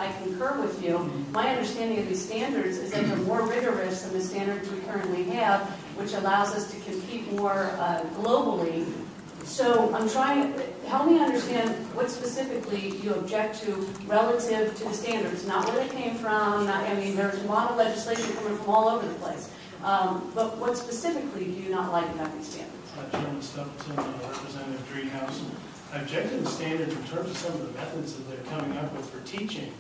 I concur with you. My understanding of these standards is that they're more rigorous than the standards we currently have, which allows us to compete more globally. So I'm trying, help me understand what specifically you object to relative to the standards, not where they came from, I mean, there's a lot of legislation coming from all over the place. But what specifically do you not like about these standards? Chairman Thompson, Representative Driehaus. I object to the standards in terms of some of the methods that they're coming up with for teaching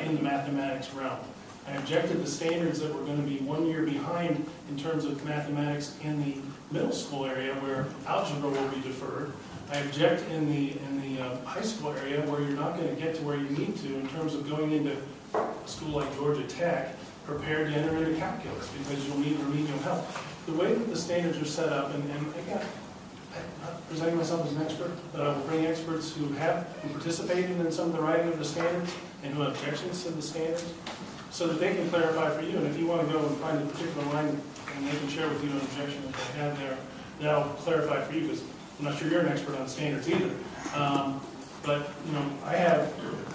in the mathematics realm. I object to the standards that we're going to be 1 year behind in terms of mathematics in the middle school area where algebra will be deferred. I object in the high school area where you're not going to get to where you need to in terms of going into a school like Georgia Tech prepared to enter into calculus because you'll need remedial help. The way that the standards are set up, and again, I'm not presenting myself as an expert, but I will bring experts who participated in some of the writing of the standards and who have objections to the standards so that they can clarify for you. And if you want to go and find a particular line and they can share with you an objection that they have there, that'll clarify for you because I'm not sure you're an expert on standards either. But you know,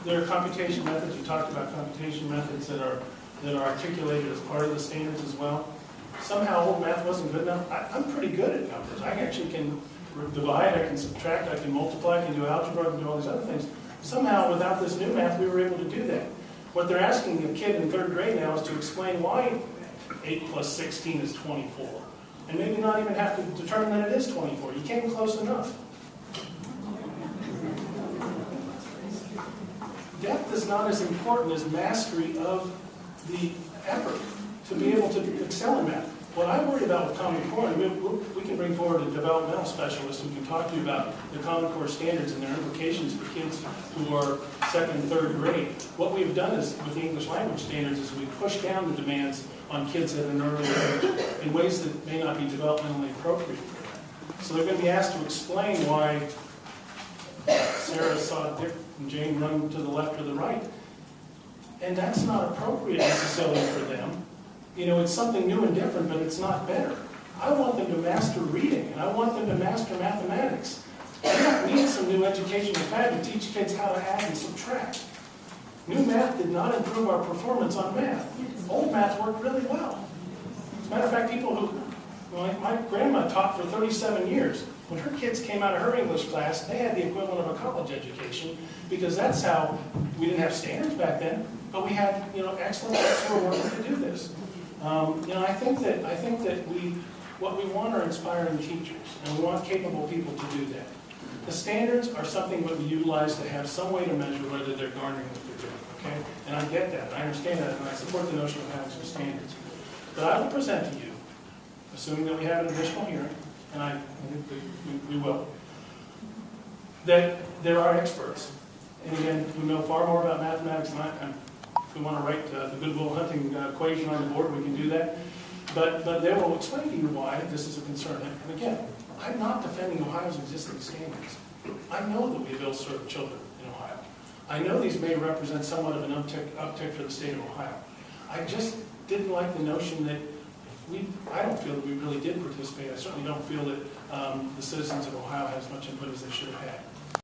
there are computation methods. You talked about computation methods that are articulated as part of the standards as well. Somehow old math wasn't good enough. I'm pretty good at numbers. I actually can divide, I can subtract, I can multiply, I can do algebra, I can do all these other things. Somehow without this new math we were able to do that. What they're asking a kid in 3rd grade now is to explain why 8 plus 16 is 24. And maybe not even have to determine that it is 24. You came close enough. Depth is not as important as mastery of the effort to be able to excel in math. What I worry about with Common Core, and we can bring forward a developmental specialist who can talk to you about the Common Core standards and their implications for kids who are 2nd and 3rd grade. What we've done is, with the English language standards, is we push down the demands on kids at an early age in ways that may not be developmentally appropriate for them. So they're going to be asked to explain why Sarah saw Dick and Jane run to the left or the right. And that's not appropriate necessarily for them. You know, it's something new and different, but it's not better. I want them to master reading, and I want them to master mathematics. I don't need some new educational fad to teach kids how to add and subtract. New math did not improve our performance on math. Old math worked really well. As a matter of fact, people who, like my grandma taught for 37 years. When her kids came out of her English class, they had the equivalent of a college education because that's how, we didn't have standards back then, but we had, you know, excellent folks who were working to do this. You know, I think that what we want are inspiring teachers, and we want capable people to do that. The standards are something that we utilize to have some way to measure whether they're garnering what they're doing, okay? And I get that, and I understand that, and I support the notion of having some standards. But I will present to you, assuming that we have an additional hearing, and I think we will, that there are experts. And again, who know far more about mathematics than I am. If we want to write the Goodwill Hunting equation on the board, we can do that. But they will explain to you why this is a concern. And again, I'm not defending Ohio's existing standards. I know that we ill-served children in Ohio. I know these may represent somewhat of an uptick for the state of Ohio. I just didn't like the notion that I don't feel that we really did participate. I certainly don't feel that the citizens of Ohio had as much input as they should have had.